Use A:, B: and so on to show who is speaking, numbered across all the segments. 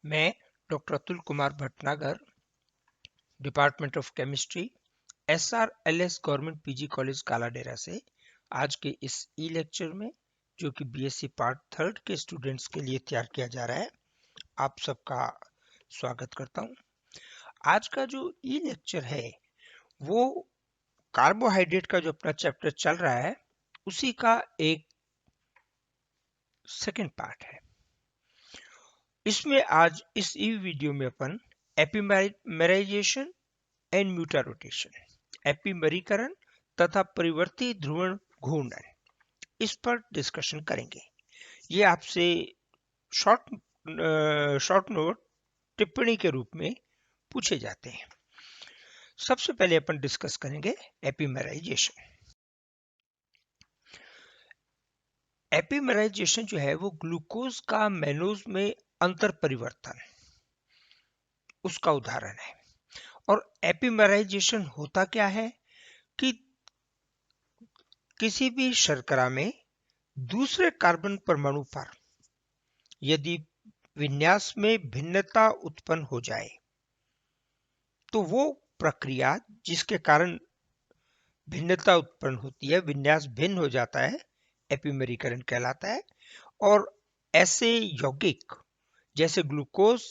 A: मैं doctor Atul Kumar Bhatnagar, department of chemistry, SRLS government PG college Kaladera से आज के इस ई लेक्चर में, जो कि बीएससी पार्ट थर्ड के स्टूडेंट्स के लिए तैयार किया जा रहा है, आप सबका स्वागत करता हूं। आज का जो ई लेक्चर है वो कार्बोहाइड्रेट का जो अपना चैप्टर चल रहा है उसी का एक सेकेंड पार्ट है। इसमें आज इस ई वीडियो में अपन एपिमेराइजेशन एंड म्यूटारोटेशन, एपिमेरीकरण तथा परिवर्ती ध्रुवण घूर्णन, इस पर डिस्कशन करेंगे। ये आपसे शॉर्ट नोट टिप्पणी के रूप में पूछे जाते हैं। सबसे पहले अपन डिस्कस करेंगे एपिमेराइजेशन। एपिमेराइजेशन जो है वो ग्लूकोज का मैनोज में अंतर परिवर्तन, उसका उदाहरण है। और एपिमेराइजेशन होता क्या है कि किसी भी शर्करा में दूसरे कार्बन परमाणु पर यदि विन्यास में भिन्नता उत्पन्न हो जाए तो वो प्रक्रिया जिसके कारण भिन्नता उत्पन्न होती है, विन्यास भिन्न हो जाता है, एपिमेरीकरण कहलाता है। और ऐसे यौगिक जैसे ग्लूकोज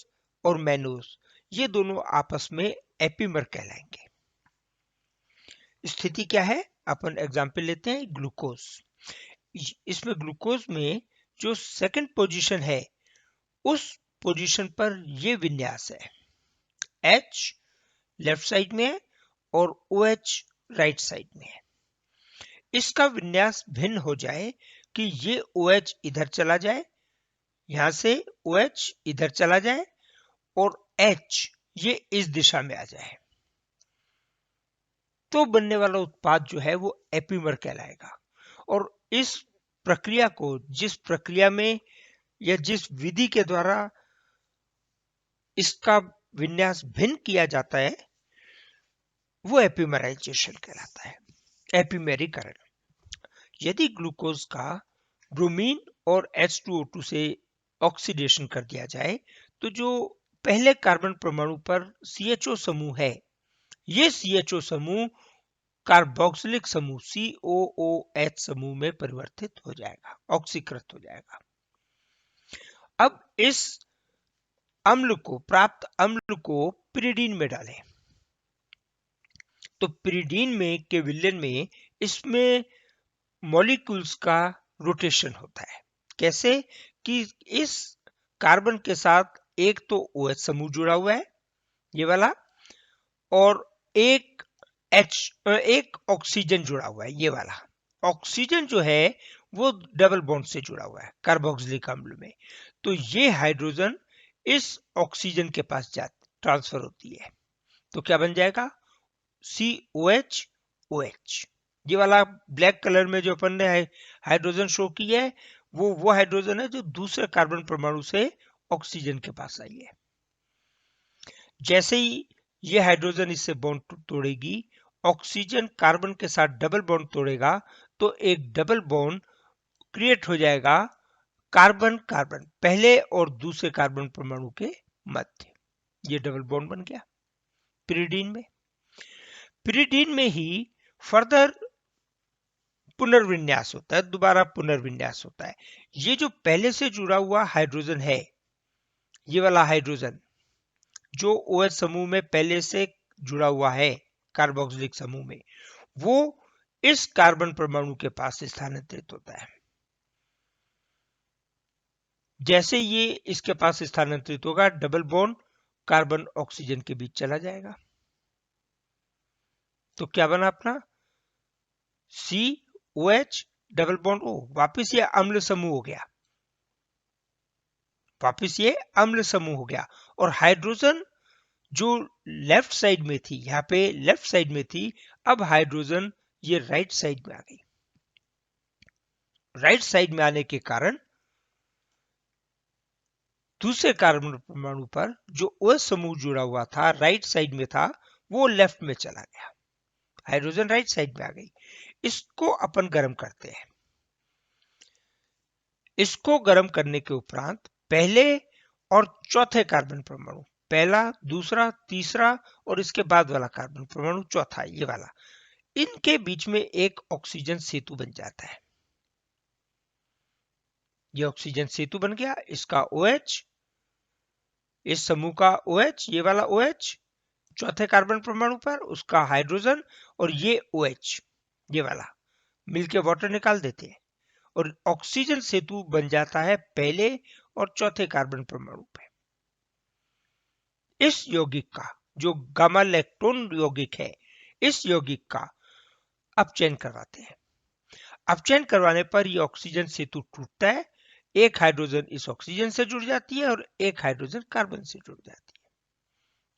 A: और मैनोज, ये दोनों आपस में एपिमर कहलाएंगे। स्थिति क्या है, अपन एग्जाम्पल लेते हैं ग्लूकोज। इसमें ग्लूकोज में जो सेकंड पोजीशन है उस पोजीशन पर ये विन्यास है, H लेफ्ट साइड में है और OH राइट साइड में है। इसका विन्यास भिन्न हो जाए कि ये OH इधर चला जाए, यहां से OH इधर चला जाए और H ये इस दिशा में आ जाए, तो बनने वाला उत्पाद जो है वो एपिमर कहलाएगा। और इस प्रक्रिया को, जिस प्रक्रिया में या जिस विधि के द्वारा इसका विन्यास भिन्न किया जाता है, वो एपिमेराइजेशन कहलाता है, एपिमेरीकरण। यदि ग्लूकोज का ब्रोमीन और H2O2 से ऑक्सीडेशन कर दिया जाए तो जो पहले कार्बन परमाणु पर CHO समूह है, ये CHO समूह कार्बोक्सिलिक समूह COOH समूह में परिवर्तित हो जाएगा, ऑक्सीकृत हो जाएगा। अब इस प्राप्त अम्ल को पिरिडीन में डालें तो पिरिडीन में के विलयन में इसमें मॉलिक्यूल्स का रोटेशन होता है। कैसे कि इस कार्बन के साथ एक तो OH समूह जुड़ा हुआ है, ये वाला, और एक ऑक्सीजन जुड़ा हुआ है, ये वाला। ऑक्सीजन जो है वो डबल बॉन्ड से जुड़ा हुआ है कार्बोक्सिलिक अम्ल में, तो ये हाइड्रोजन इस ऑक्सीजन के पास ट्रांसफर होती है, तो क्या बन जाएगा, COH OH। ये वाला ब्लैक कलर में जो अपन ने हाइड्रोजन शो की है वो हाइड्रोजन है जो दूसरे कार्बन परमाणु से ऑक्सीजन के पास आई है। जैसे ही ये हाइड्रोजन इससे बॉन्ड तोड़ेगी, ऑक्सीजन कार्बन के साथ डबल बॉन्ड तोड़ेगा, तो एक डबल बॉन्ड क्रिएट हो जाएगा कार्बन कार्बन, पहले और दूसरे कार्बन परमाणु के मध्य। ये डबल बॉन्ड बन गया पिरिडीन में। पिरिडीन में ही फर्दर पुनर्विन्यास होता है, दोबारा पुनर्विन्यास होता है। ये जो पहले से जुड़ा हुआ हाइड्रोजन है, ये वाला हाइड्रोजन जो OH समूह में पहले से जुड़ा हुआ है कार्बोक्सिलिक समूह में, वो इस कार्बन परमाणु के पास स्थानांतरित होता है। जैसे ये इसके पास स्थानांतरित होगा, डबल बॉन्ड कार्बन ऑक्सीजन के बीच चला जाएगा, तो क्या बना अपना COH डबल बॉन्ड O, वापिस ये अम्ल समूह हो गया, वापिस ये अम्ल समूह हो गया। और हाइड्रोजन जो लेफ्ट साइड में थी, यहाँ पे लेफ्ट साइड में थी, अब हाइड्रोजन ये राइट साइड में आ गई। राइट साइड में आने के कारण दूसरे कार्बन परमाणु पर जो OH समूह जुड़ा हुआ था, राइट साइड में था, वो लेफ्ट में चला गया, हाइड्रोजन राइट साइड में आ गई। इसको अपन गर्म करते हैं। इसको गर्म करने के उपरांत पहले और चौथे कार्बन परमाणु, पहला, दूसरा, तीसरा और इसके बाद वाला कार्बन परमाणु चौथा, ये वाला, इनके बीच में एक ऑक्सीजन सेतु बन जाता है। ये ऑक्सीजन सेतु बन गया, इसका OH, इस समूह का OH, ये वाला OH चौथे कार्बन परमाणु पर, उसका हाइड्रोजन, और ये OH, ये वाला, मिलके वाटर निकाल देते हैं और ऑक्सीजन सेतु बन जाता है पहले और चौथे कार्बन परमाणु पे। इस यौगिक का, जो गामा लैक्टोन यौगिक है, इस यौगिक का अपचयन करवाते हैं। अपचयन करवाने पर यह ऑक्सीजन सेतु टूटता है, एक हाइड्रोजन इस ऑक्सीजन से जुड़ जाती है और एक हाइड्रोजन कार्बन से जुड़ जाती है,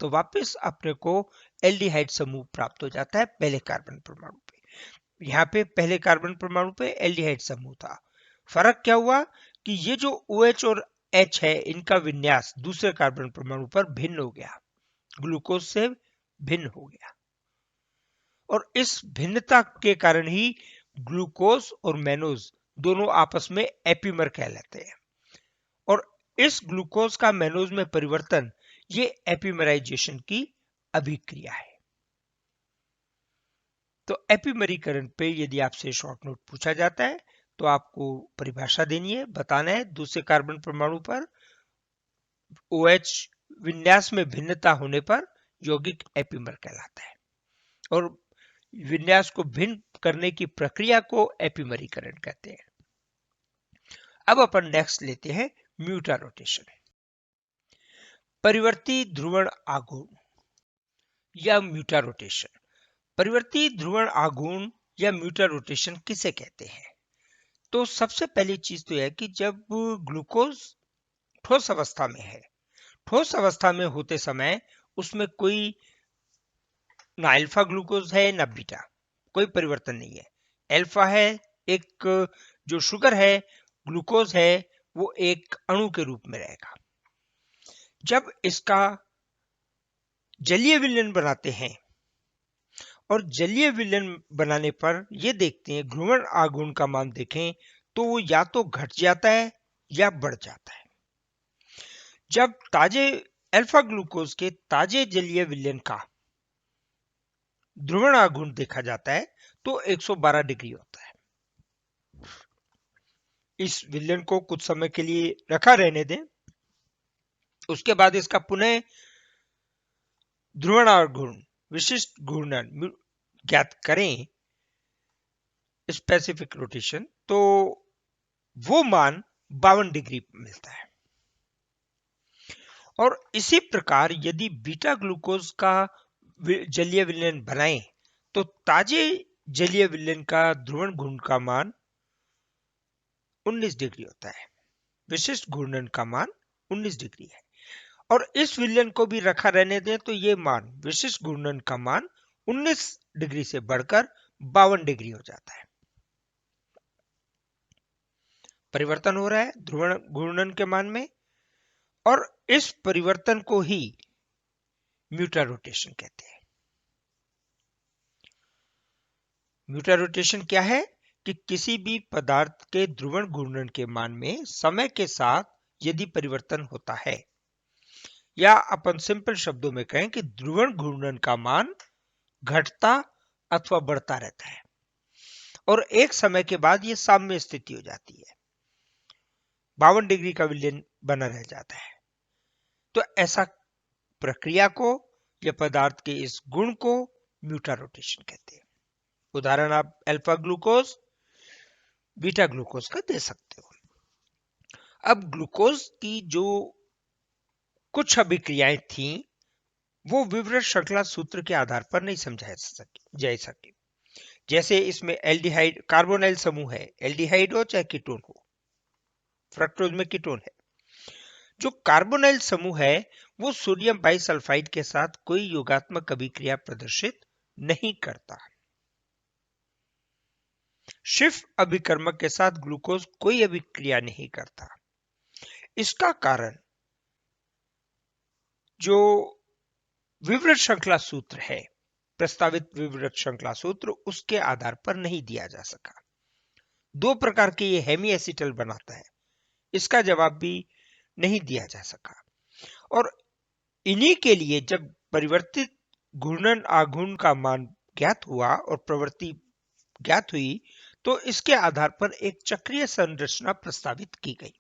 A: तो वापस अपने को एल्डिहाइड समूह प्राप्त हो जाता है पहले कार्बन परमाणु पे। यहाँ पे पहले कार्बन परमाणु पे एल्डिहाइड समूह था। फर्क क्या हुआ कि ये जो OH और H है, इनका विन्यास दूसरे कार्बन परमाणु पर भिन्न हो गया, ग्लूकोज से भिन्न हो गया, और इस भिन्नता के कारण ही ग्लूकोज और मैनोज दोनों आपस में एपीमर कहलाते हैं, और इस ग्लूकोज का मैनोज में परिवर्तन ये एपीमराइजेशन की अभिक्रिया है। तो एपीमरीकरण पे यदि आपसे शॉर्ट नोट पूछा जाता है तो आपको परिभाषा देनी है, बताना है दूसरे कार्बन परमाणु पर OH विन्यास में भिन्नता होने पर यौगिक एपीमर कहलाता है, और विन्यास को भिन्न करने की प्रक्रिया को एपीमरीकरण कहते हैं। अब अपन नेक्स्ट लेते हैं म्यूटा रोटेशन, परिवर्ती ध्रुवण आघूर्ण या म्यूटा रोटेशन। परिवर्ती ध्रुवण आघूर्ण या म्यूटा रोटेशन किसे कहते हैं? तो सबसे पहली चीज तो यह है कि जब ग्लूकोज ठोस अवस्था में है, ठोस अवस्था में होते समय उसमें कोई ना अल्फा ग्लूकोज है ना बीटा, कोई परिवर्तन नहीं है। अल्फा है, एक जो शुगर है, ग्लूकोज है, वो एक अणु के रूप में रहेगा। जब इसका जलीय विलयन बनाते हैं और जलीय विलयन बनाने पर ये देखते हैं, ध्रुवण आघूर्ण का मान देखें तो वो या तो घट जाता है या बढ़ जाता है। जब ताजे अल्फा ग्लूकोज के ताजे जलीय विलयन का ध्रुवण आघूर्ण देखा जाता है तो 112 डिग्री होता है। इस विलयन को कुछ समय के लिए रखा रहने दें, उसके बाद इसका पुनः ध्रुवण आघूर्ण विशिष्ट घूर्णन ज्ञात करें, स्पेसिफिक रोटेशन, तो वो मान 52 डिग्री मिलता है। और इसी प्रकार यदि बीटा ग्लूकोज का जलीय विलयन बनाएं तो ताजे जलीय विलयन का ध्रुवण घूर्ण का मान 19 डिग्री होता है, विशिष्ट घूर्णन का मान 19 डिग्री है। और इस विलयन को भी रखा रहने दें तो ये मान, विशिष्ट घूर्णन का मान 19 डिग्री से बढ़कर 52 डिग्री हो जाता है। परिवर्तन हो रहा है ध्रुवण घूर्णन के मान में, और इस परिवर्तन को ही म्यूटा रोटेशन कहते हैं। म्यूटा रोटेशन क्या है कि किसी भी पदार्थ के ध्रुवण घूर्णन के मान में समय के साथ यदि परिवर्तन होता है, या अपन सिंपल शब्दों में कहें कि ध्रुवण घूर्णन का मान घटता अथवा बढ़ता रहता है, और एक समय के बाद यह साम्य स्थिति हो जाती है, 52 डिग्री का विलयन बना रह जाता है। तो ऐसा प्रक्रिया को या पदार्थ के इस गुण को म्यूटा रोटेशन कहते हैं। उदाहरण आप अल्फा ग्लूकोज, बीटा ग्लूकोज का दे सकते हो। अब ग्लूकोज की जो कुछ अभिक्रियाएं थी वो विवरण श्रृंखला सूत्र के आधार पर नहीं समझाई जा सके। जैसे इसमें एल्डिहाइड कार्बोनाइल समूह है, एल्डिहाइड हो चाहे कीटोन हो, फ्रक्टोज में कीटोन है। जो कार्बोनाइल समूह है वो सोडियम बाइसल्फाइड के साथ कोई योगात्मक अभिक्रिया प्रदर्शित नहीं करता। शिफ अभिकर्मक के साथ ग्लूकोज कोई अभिक्रिया नहीं करता। इसका कारण जो विवरण श्रृंखला सूत्र है, प्रस्तावित विवरण श्रृंखला सूत्र, उसके आधार पर नहीं दिया जा सका। दो प्रकार के ये हेमी एसिटल बनाता है, इसका जवाब भी नहीं दिया जा सका। और इन्हीं के लिए जब परिवर्तित घूर्णन आघूर्ण का मान ज्ञात हुआ और प्रवृत्ति ज्ञात हुई, तो इसके आधार पर एक चक्रीय संरचना प्रस्तावित की गई।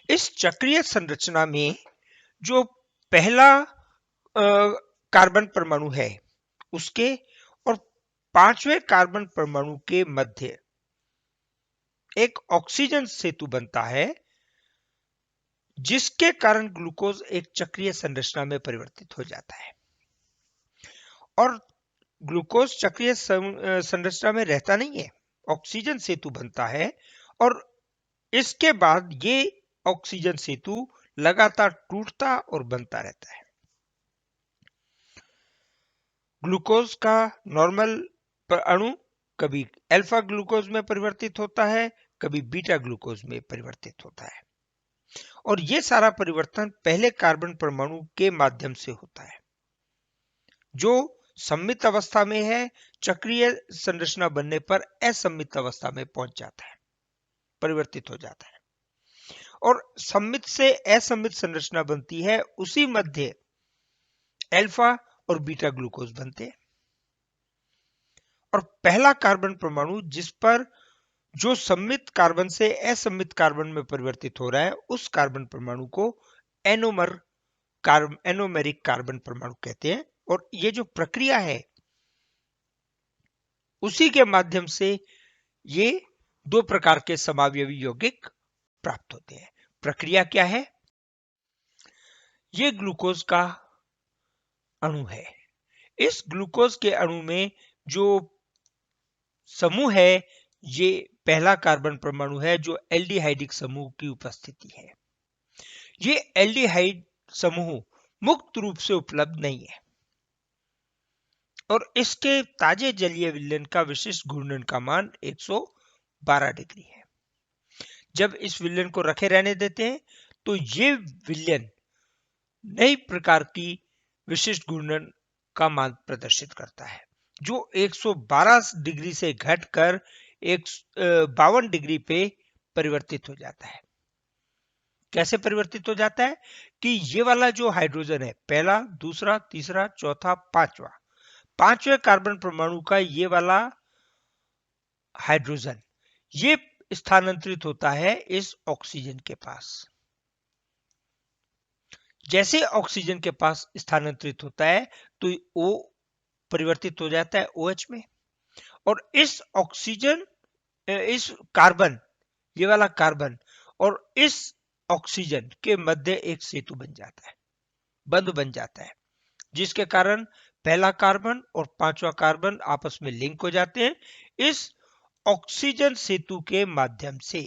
A: इस चक्रीय संरचना में जो पहला कार्बन परमाणु है उसके और पांचवें कार्बन परमाणु के मध्य एक ऑक्सीजन सेतु बनता है, जिसके कारण ग्लूकोज एक चक्रीय संरचना में परिवर्तित हो जाता है। और ग्लूकोज चक्रीय संरचना में रहता नहीं है, ऑक्सीजन सेतु बनता है और इसके बाद ये ऑक्सीजन सेतु लगातार टूटता और बनता रहता है। ग्लूकोज का नॉर्मल अणु कभी अल्फा ग्लूकोज में परिवर्तित होता है, कभी बीटा ग्लूकोज में परिवर्तित होता है। और यह सारा परिवर्तन पहले कार्बन परमाणु के माध्यम से होता है, जो सम्मित अवस्था में है, चक्रीय संरचना बनने पर असम्मित अवस्था में पहुंच जाता है, परिवर्तित हो जाता है और सम्मित से असम्मित संरचना बनती है। उसी मध्य अल्फा और बीटा ग्लूकोज बनते हैं और पहला कार्बन परमाणु जिस पर जो सम्मित कार्बन से असम्मित कार्बन में परिवर्तित हो रहा है, उस कार्बन परमाणु को एनोमेरिक कार्बन परमाणु कहते हैं। और ये जो प्रक्रिया है उसी के माध्यम से ये दो प्रकार के समावयवी यौगिक प्राप्त होते हैं। प्रक्रिया क्या है? ये ग्लूकोज का अणु है। इस ग्लूकोज के अणु में जो समूह है, ये पहला कार्बन परमाणु है जो एल्डिहाइडिक समूह की उपस्थिति है। ये एल्डिहाइड समूह मुक्त रूप से उपलब्ध नहीं है और इसके ताजे जलीय विलयन का विशिष्ट घूर्णन का मान 112 डिग्री है। जब इस विलयन को रखे रहने देते हैं तो ये विलयन नई प्रकार की विशिष्ट घूर्णन का मान प्रदर्शित करता है, जो 112 डिग्री से घटकर 52 डिग्री पे परिवर्तित हो जाता है। कैसे परिवर्तित हो जाता है कि ये वाला जो हाइड्रोजन है, पहला, दूसरा, तीसरा, चौथा, पांचवें कार्बन परमाणु का ये वाला हाइड्रोजन ये स्थानांतरित होता है इस ऑक्सीजन के पास। जैसे ऑक्सीजन के पास स्थानांतरित होता है तो O परिवर्तित हो जाता है OH में और इस ऑक्सीजन, इस कार्बन, ये वाला कार्बन और इस ऑक्सीजन के मध्य एक सेतु बन जाता है, बंध बन जाता है, जिसके कारण पहला कार्बन और पांचवा कार्बन आपस में लिंक हो जाते हैं इस ऑक्सीजन सेतु के माध्यम से।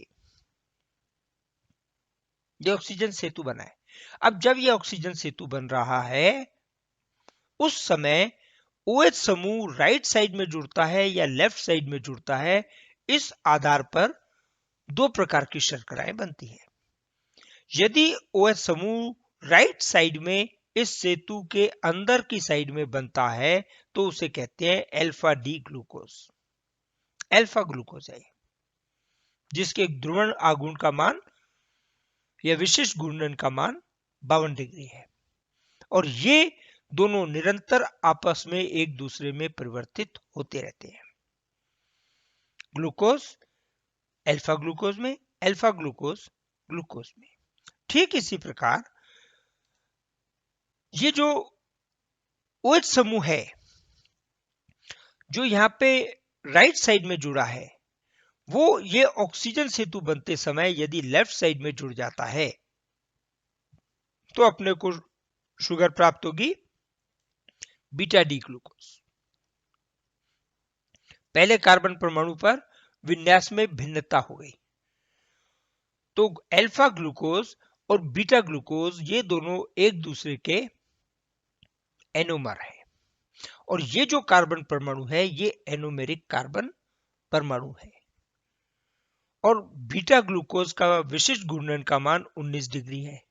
A: ये ऑक्सीजन सेतु बना है। अब जब ये ऑक्सीजन सेतु बन रहा है उस समय OH समूह राइट साइड में जुड़ता है या लेफ्ट साइड में जुड़ता है, इस आधार पर दो प्रकार की शर्कराएं बनती है। यदि OH समूह राइट साइड में इस सेतु के अंदर की साइड में बनता है तो उसे कहते हैं alpha D glucose. Alpha glucose है जिसके ध्रुवण आघूर्ण का मान या विशिष्ट घूर्णन का मान 52 डिग्री है और ये दोनों निरंतर आपस में एक दूसरे में परिवर्तित होते रहते हैं। ग्लूकोज अल्फा ग्लूकोज में, अल्फा ग्लूकोज ग्लूकोज में। ठीक इसी प्रकार ये जो OH समूह है जो यहां पे राइट साइड में जुड़ा है, वो ये ऑक्सीजन सेतु बनते समय यदि लेफ्ट साइड में जुड़ जाता है तो अपने को शुगर प्राप्त होगी बीटा डी ग्लूकोज। पहले कार्बन परमाणु पर विन्यास में भिन्नता हो गई तो अल्फा ग्लूकोज और बीटा ग्लूकोज ये दोनों एक दूसरे के एनोमर है और ये जो कार्बन परमाणु है ये एनोमेरिक कार्बन परमाणु है और बीटा ग्लूकोज का विशिष्ट घूर्णन का मान 19 डिग्री है।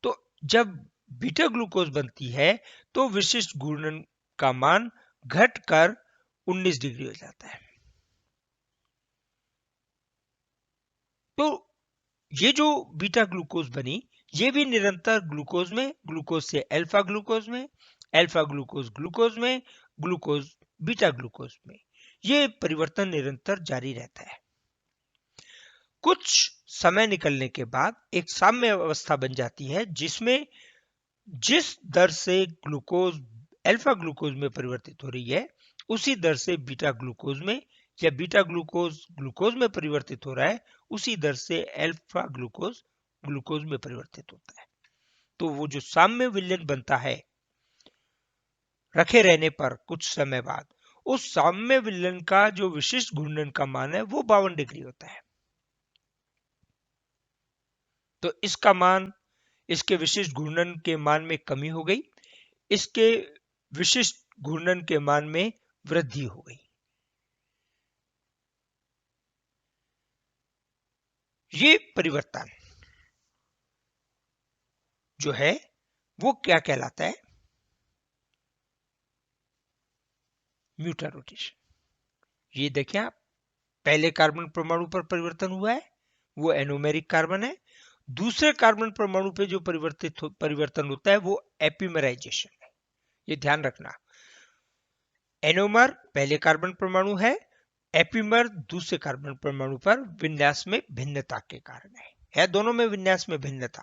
A: तो जब बीटा ग्लूकोज बनती है तो विशिष्ट घूर्णन का मान घटकर 19 डिग्री हो जाता है। तो ये जो बीटा ग्लूकोज बनी, ये भी निरंतर ग्लूकोज में, ग्लूकोज से अल्फा ग्लूकोज में, अल्फा ग्लूकोज ग्लूकोज में, ग्लूकोज बीटा ग्लूकोज में, ये परिवर्तन निरंतर जारी रहता है। कुछ समय निकलने के बाद एक साम्य अवस्था बन जाती है जिसमें जिस दर से ग्लूकोज अल्फा ग्लूकोज में परिवर्तित हो रही है, उसी दर से बीटा ग्लूकोज में, या बीटा ग्लूकोज ग्लूकोज में परिवर्तित हो रहा है, उसी दर से अल्फा ग्लूकोज ग्लूकोज में परिवर्तित होता है। तो वो जो साम्य विलयन बनता है रखे रहने पर कुछ समय बाद, उस साम्य विलयन का जो विशिष्ट घूर्णन का मान है वो 52 डिग्री होता है। तो इसका मान, इसके विशिष्ट घूर्णन के मान में कमी हो गई, इसके विशिष्ट घूर्णन के मान में वृद्धि हो गई। ये परिवर्तन जो है वो क्या कहलाता है? म्यूटा रोटेशन। ये देखिए आप, पहले कार्बन परमाणु पर परिवर्तन हुआ है, वो एनोमेरिक कार्बन है। दूसरे कार्बन परमाणु पे जो परिवर्तन होता है वो एपिमराइजेशन है। ये ध्यान रखना, एनोमर पहले कार्बन परमाणु है, एपिमर दूसरे कार्बन परमाणु पर विन्यास में भिन्नता के कारण है दोनों में विन्यास में भिन्नता।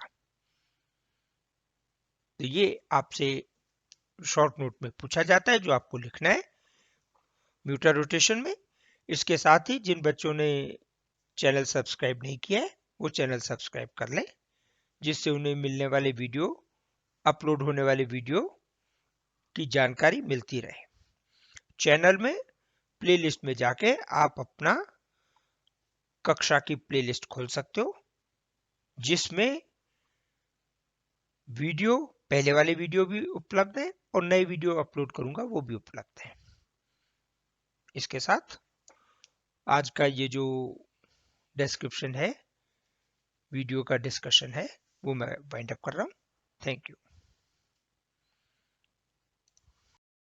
A: तो ये आपसे शॉर्ट नोट में पूछा जाता है, जो आपको लिखना है म्यूटा रोटेशन में। इसके साथ ही जिन बच्चों ने चैनल सब्सक्राइब नहीं किया है वो चैनल सब्सक्राइब कर लें, जिससे उन्हें मिलने वाले वीडियो, अपलोड होने वाले वीडियो की जानकारी मिलती रहे। चैनल में प्लेलिस्ट में जाके आप अपना कक्षा की प्लेलिस्ट खोल सकते हो, जिसमें वीडियो, पहले वाले वीडियो भी उपलब्ध है और नए वीडियो अपलोड करूंगा वो भी उपलब्ध है। इसके साथ आज का ये जो डिस्क्रिप्शन है, वीडियो का डिस्कशन है, वो मैं वाइंड अप कर रहा हूं। Thank you.